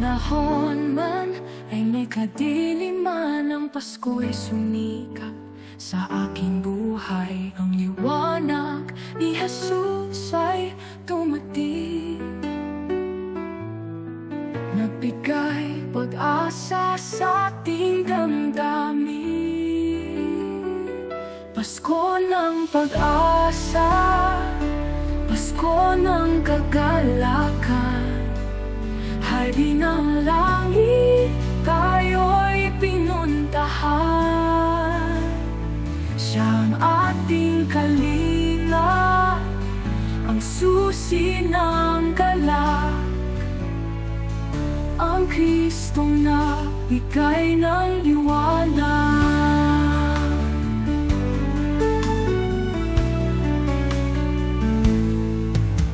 panahon man ay may kadiliman, ang Pasko'y sumikap sa aking buhay. Ang liwanag ni Jesus ay tumating, nagbigay pag-asa sa ating damdamin. Pasko ng pag-asa, Pasko ng kagalakan, Hari ng langit, tayo'y pinuntahan. Siyang ating kalinga, ang susi ng galak, ang Kristong nagbigay ng liwanag.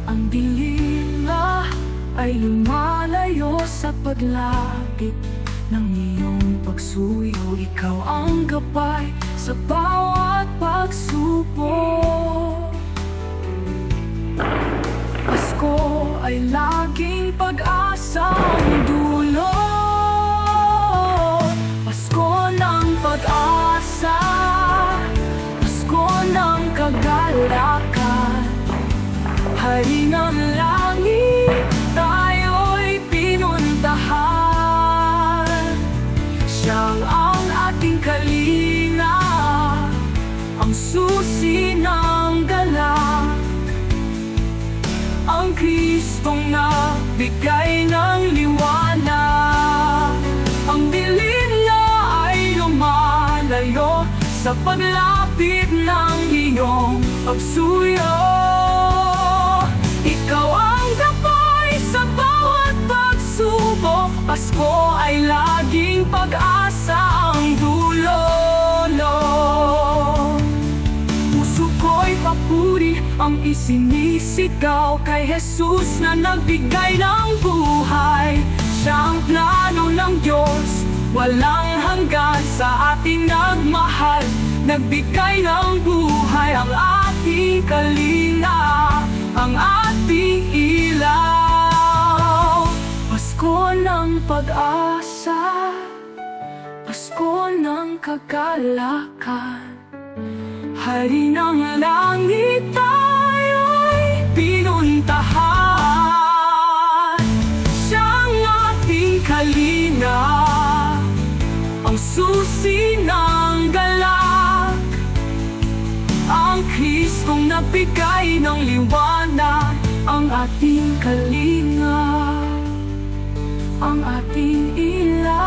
Ang dilim na ay lumalayo sa paglapit ng iyong pagsuyo. Ikaw ang gabay sa bawat pagsubok. Pasko ay laging pag-asang dulot. Pasko ng pag-asa, Pasko ng kagalakan, Hari ng langit, tayo'y pinuntahan. Siyang ang ating kalinga, ang susi ng galak, ang Kristong nagbigay ng liwanag. Ang dilim na ay lumalayo sa paglapit ng iyong pagsuyo. Ikaw ang gabay sa bawat pagsubok. Pasko ay laging pag-asa ang dulo. Puso ko'y papuri ang isinisigaw kay Jesus na nagbigay ng buhay. Siya ang plano ng Diyos, walang hanggan, sa ating nagmahal, nagbigay ng buhay. Ang ating kalinga, ang ating ilaw. Pasko ng pag-asa, Pasko ng kagalakan, Hari ng langit, tayo'y pinuntahan. Siyang ating kalinga, ang susi ng galak, ang Kristong nagbigay ng liwanag. Ang ating kalinga, ang ating ilaw.